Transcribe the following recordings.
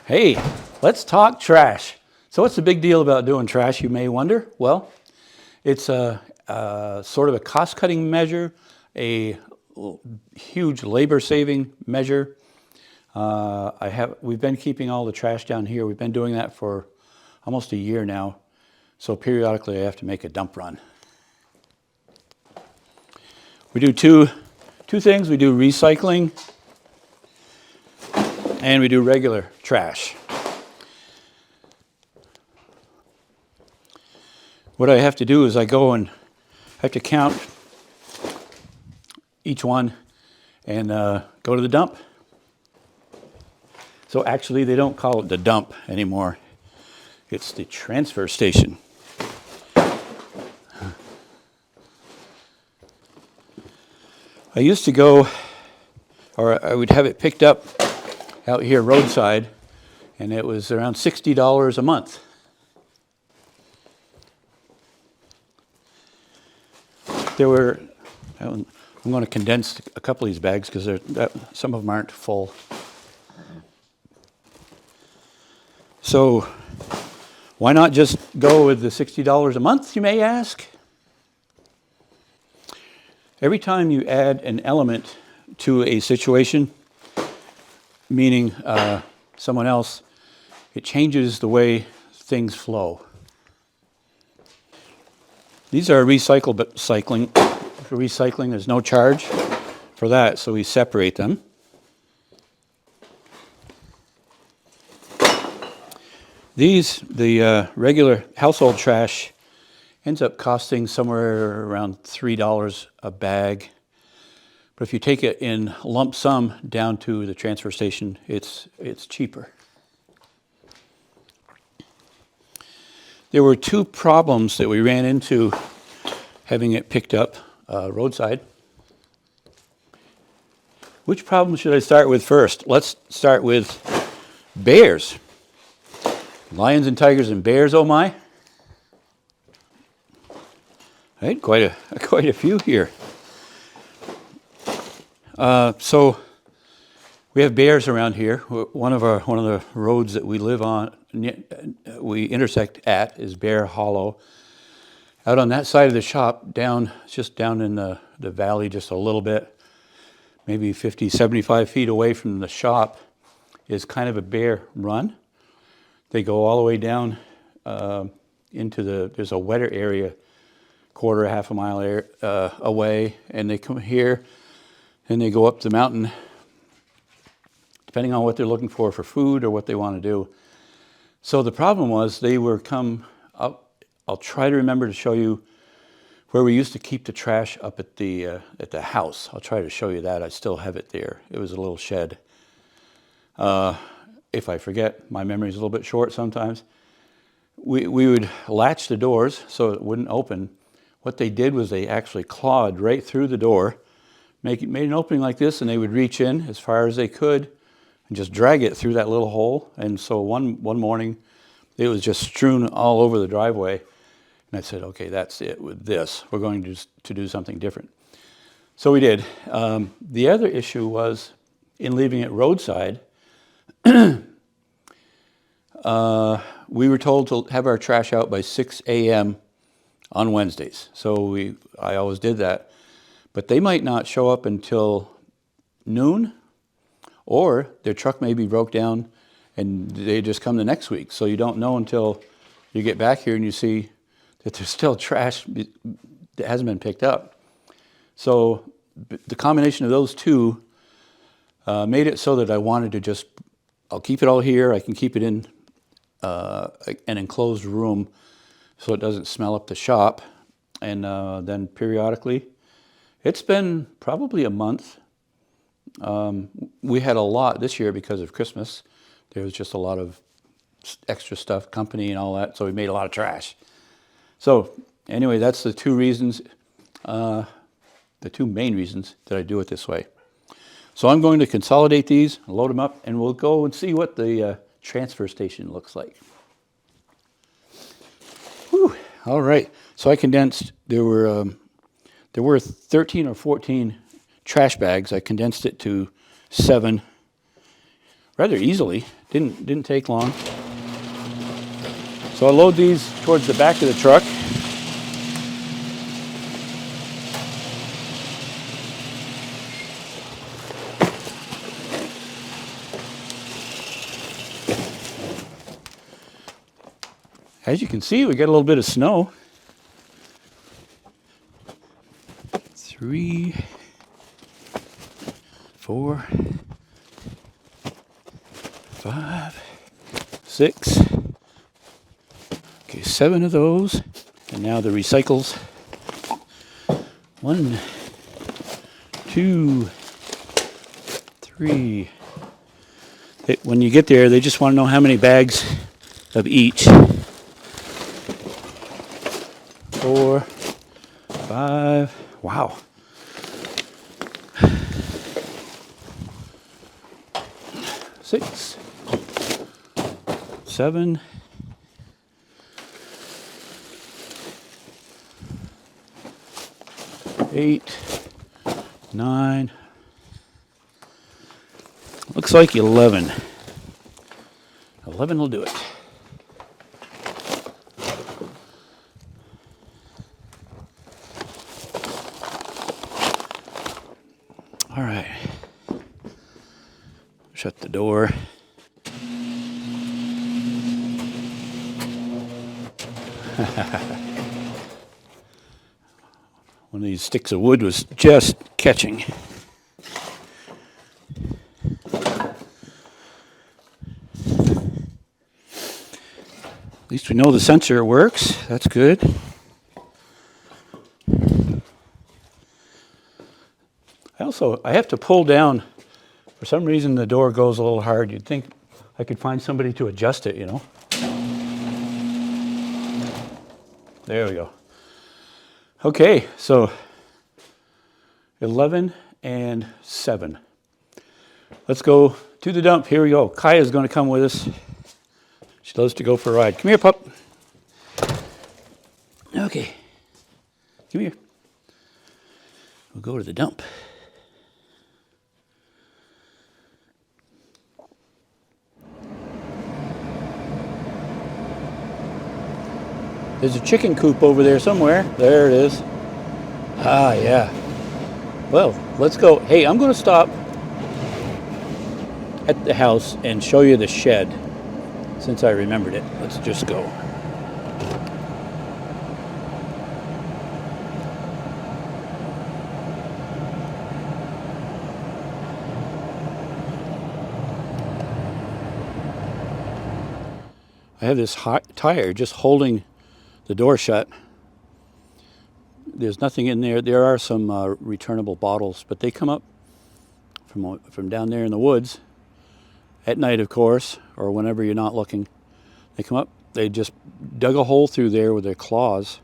Hey, let's talk trash. So what's the big deal about doing trash, you may wonder? Well, it's a sort of a cost-cutting measure, a huge labor-saving measure. We've been keeping all the trash down here. We've been doing that for almost a year now. So periodically I have to make a dump run. We do two things. We do recycling and we do regular trash. What I have to do is I go and have to count each one and go to the dump. So actually they don't call it the dump anymore. It's the transfer station. I used to go, or I would have it picked up out here roadside, and it was around $60 a month. I'm going to condense a couple of these bags because some of them aren't full. So why not just go with the $60 a month, you may ask? Every time you add an element to a situation, meaning someone else, it changes the way things flow. These are recycling. For recycling, there's no charge for that, so we separate them. The regular household trash ends up costing somewhere around $3 a bag. But if you take it in lump sum down to the transfer station, it's cheaper. There were two problems that we ran into having it picked up roadside. Which problem should I start with first? Let's start with bears. Lions and tigers and bears, oh my. Right, quite a few here. So we have bears around here. One of the roads that we live on, we intersect at, is Bear Hollow. Out on that side of the shop, just down in the valley just a little bit, maybe 50, 75 feet away from the shop, is kind of a bear run. They go all the way down there's a wetter area, half a mile away, and they come here and they go up the mountain, depending on what they're looking for food or what they want to do. So the problem was they were come up. I'll try to remember to show you where we used to keep the trash up at the house. I'll try to show you that. I still have it there. It was a little shed. If I forget, my memory is a little bit short sometimes. We would latch the doors so it wouldn't open. What they did was they actually clawed right through the door, made an opening like this, and they would reach in as far as they could and just drag it through that little hole. And so one morning, it was just strewn all over the driveway. And I said, okay, that's it with this. We're going to do something different. So we did. The other issue was in leaving it roadside, we were told to have our trash out by 6 a.m. on Wednesdays. So I always did that. But they might not show up until noon, or their truck may be broke down and they just come the next week. So you don't know until you get back here and you see that there's still trash that hasn't been picked up. So the combination of those two made it so that I wanted to I'll keep it all here. I can keep it in an enclosed room so it doesn't smell up the shop. And then periodically, it's been probably a month. We had a lot this year because of Christmas. There was just a lot of extra stuff, company and all that, so we made a lot of trash. So anyway, that's the two reasons, the two main reasons that I do it this way. So I'm going to consolidate these, load them up, and we'll go and see what the transfer station looks like. Whew. All right, so I condensed, there were 13 or 14 trash bags. I condensed it to 7 rather easily. Didn't take long. So I'll load these towards the back of the truck. As you can see, we got a little bit of snow. 3, 4, 5, 6. Okay, 7 of those. And now the recycles. 1, 2, 3. When you get there, they just want to know how many bags of each. 4, 5. Wow. 6, 7, 8, 9. Looks like 11. 11 will do it. All right. Shut the door. One of these sticks of wood was just catching. At least we know the sensor works. That's good. I have to pull down. For some reason, the door goes a little hard. You'd think I could find somebody to adjust it, you know. There we go. Okay, so 11 and 7. Let's go to the dump. Here we go. Kaya's going to come with us. She loves to go for a ride. Come here, pup. Okay. Come here. We'll go to the dump. There's a chicken coop over there somewhere. There it is. Ah, yeah. Well, let's go. Hey, I'm going to stop at the house and show you the shed since I remembered it. Let's just go. I have this hot tire just holding the door shut. There's nothing in there. There are some returnable bottles, but they come up from down there in the woods at night, of course, or whenever you're not looking. They come up. They just dug a hole through there with their claws,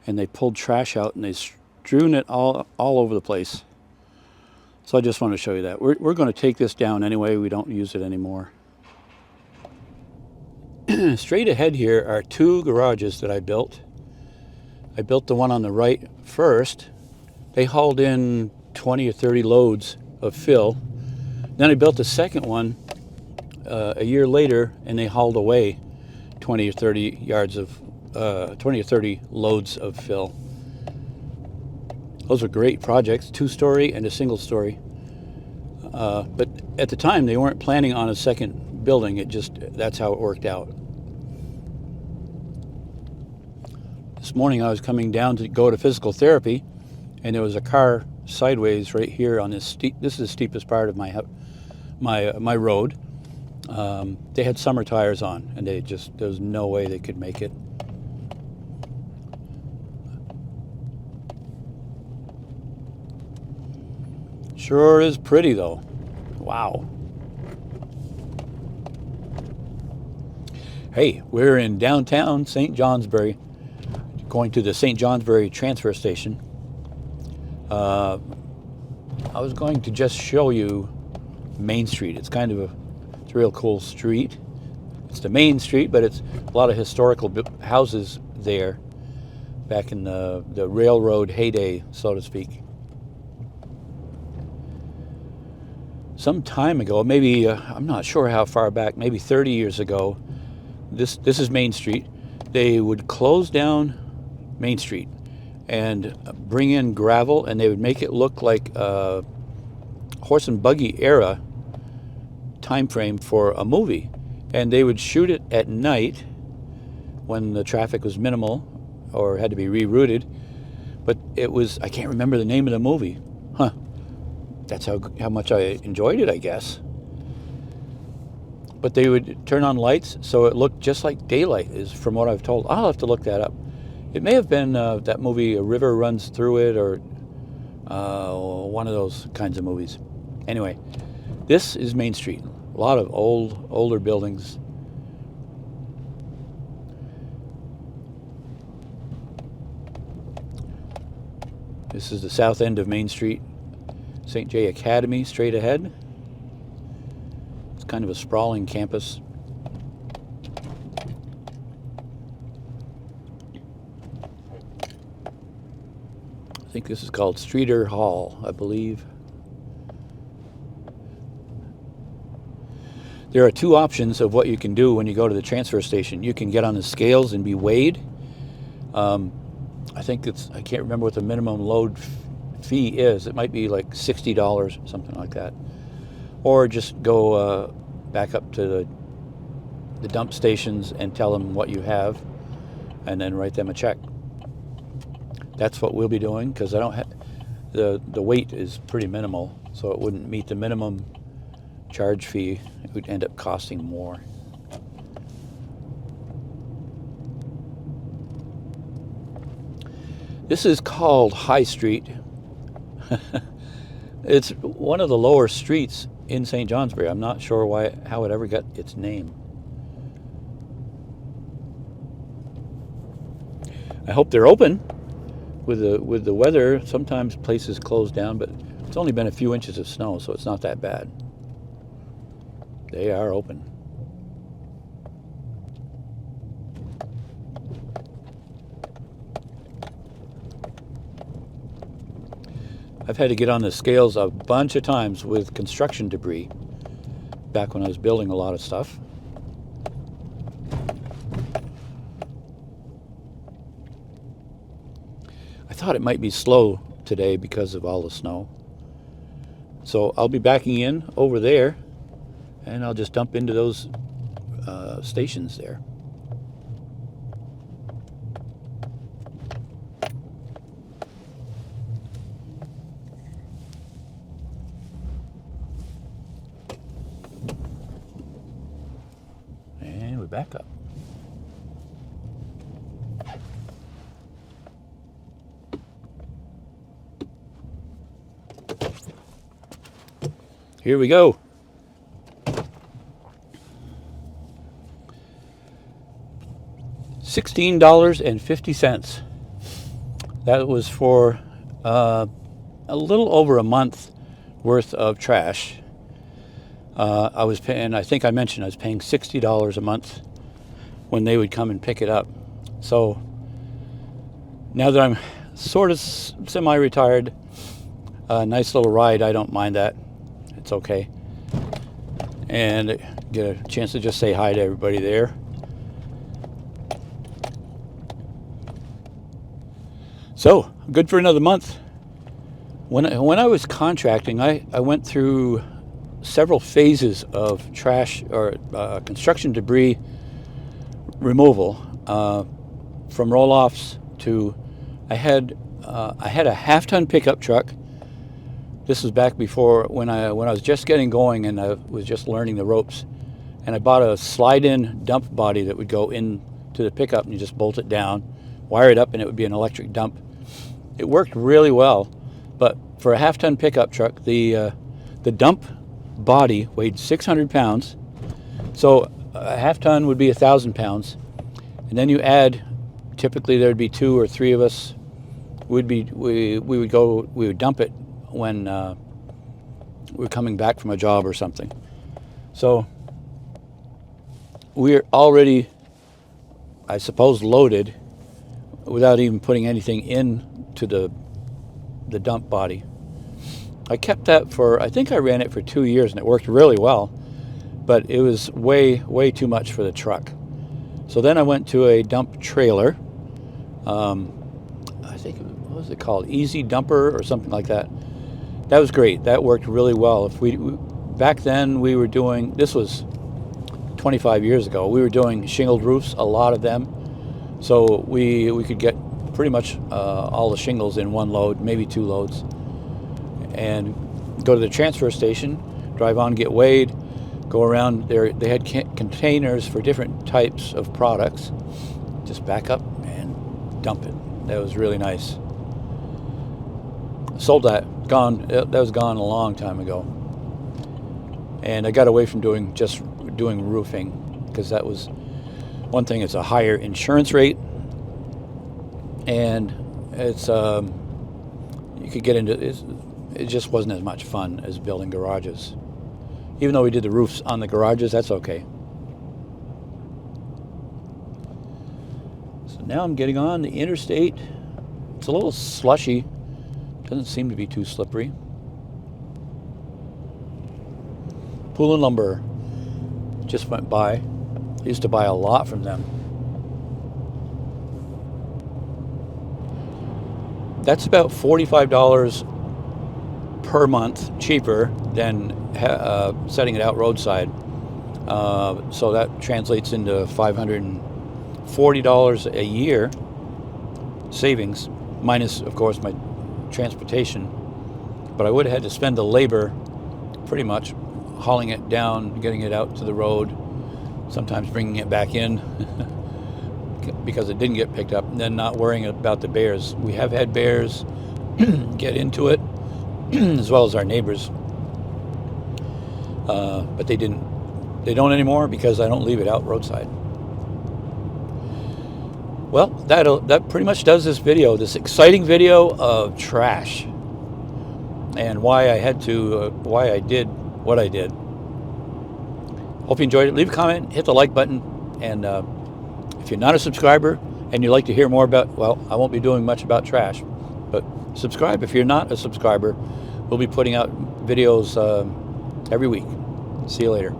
and they pulled trash out, and they strewn it all over the place. So I just want to show you that. We're going to take this down anyway. We don't use it anymore. Straight ahead here are 2 garages that I built. I built the one on the right first. They hauled in 20 or 30 loads of fill. Then I built the second one a year later, and they hauled away 20 or 30 loads of fill. Those are great projects, 2-story and a single story. But at the time, they weren't planning on a second building. That's how it worked out. This morning I was coming down to go to physical therapy, and there was a car sideways right here on this is the steepest part of my road. They had summer tires on, and there was no way they could make it. Sure is pretty though. Wow. Hey, we're in downtown St. Johnsbury, going to the St. Johnsbury transfer station. I was going to just show you Main Street. It's a real cool street. It's the main street, but it's a lot of historical houses there back in the railroad heyday, so to speak. some time ago, maybe I'm not sure how far back, maybe 30 years ago. This is Main Street. They would close down Main Street and bring in gravel, and they would make it look like a horse and buggy era time frame for a movie. And they would shoot it at night when the traffic was minimal or had to be rerouted. But it was, I can't remember the name of the movie. Huh. That's how much I enjoyed it, I guess. But they would turn on lights so it looked just like daylight, is from what I've told. I'll have to look that up. It may have been that movie, A River Runs Through It, or one of those kinds of movies. Anyway, this is Main Street. A lot of older buildings. This is the south end of Main Street. St. J Academy straight ahead. It's kind of a sprawling campus. I think this is called Streeter Hall, I believe. There are two options of what you can do when you go to the transfer station. You can get on the scales and be weighed. I think I can't remember what the minimum load fee is. It might be like $60 or something like that. Or just go back up to the dump stations and tell them what you have and then write them a check. That's what we'll be doing, because I don't have the weight is pretty minimal, so it wouldn't meet the minimum charge fee. It would end up costing more. This is called High Street. It's one of the lower streets in St. Johnsbury. I'm not sure how it ever got its name. I hope they're open. With the weather, sometimes places close down, but it's only been a few inches of snow, so it's not that bad. They are open. I've had to get on the scales a bunch of times with construction debris back when I was building a lot of stuff. I thought it might be slow today because of all the snow. So I'll be backing in over there, and I'll just dump into those stations there. And we're back up. Here we go. $16.50. That was for a little over a month worth of trash. I was paying, I think I mentioned I was paying $60 a month when they would come and pick it up. So now that I'm sort of semi-retired, a nice little ride, I don't mind that. It's okay. And get a chance to just say hi to everybody there. So, good for another month. When I was contracting, I went through several phases of trash or construction debris removal, from roll-offs to I had a half-ton pickup truck. This was back before when I was just getting going and I was just learning the ropes, and I bought a slide-in dump body that would go into the pickup, and you just bolt it down, wire it up, and it would be an electric dump. It worked really well, but for a half-ton pickup truck, the dump body weighed 600 pounds, so a half-ton would be 1,000 pounds, and then you add, typically there'd be 2 or 3 of us. We would dump it when we were coming back from a job or something. So we're already, I suppose, loaded without even putting anything into the dump body. I kept that for, I think I ran it for 2 years and it worked really well, but it was way too much for the truck. So then I went to a dump trailer. I think, what was it called? Easy Dumper or something like that. That was great. That worked really well. Back then we were doing, this was 25 years ago, we were doing shingled roofs, a lot of them. So we could get pretty much all the shingles in one load, maybe 2 loads, and go to the transfer station, drive on, get weighed, go around there. They had containers for different types of products. Just back up and dump it. That was really nice. Sold that. Gone. That was gone a long time ago. And I got away from doing roofing because that was one thing. It's a higher insurance rate, and it's you could get into it just wasn't as much fun as building garages. Even though we did the roofs on the garages, that's okay. So now I'm getting on the interstate. It's a little slushy. Doesn't seem to be too slippery. Pool and Lumber just went by. I used to buy a lot from them. That's about $45 per month cheaper than setting it out roadside. So that translates into $540 a year savings, minus, of course, my transportation. But I would have had to spend the labor pretty much hauling it down, getting it out to the road, sometimes bringing it back in because it didn't get picked up, and then not worrying about the bears. We have had bears get into it, as well as our neighbors, but they don't anymore because I don't leave it out roadside. Well, that pretty much does this video, this exciting video of trash, and why I did what I did. Hope you enjoyed it. Leave a comment, hit the like button, and if you're not a subscriber and you'd like to hear more about, well, I won't be doing much about trash, but subscribe if you're not a subscriber. We'll be putting out videos every week. See you later.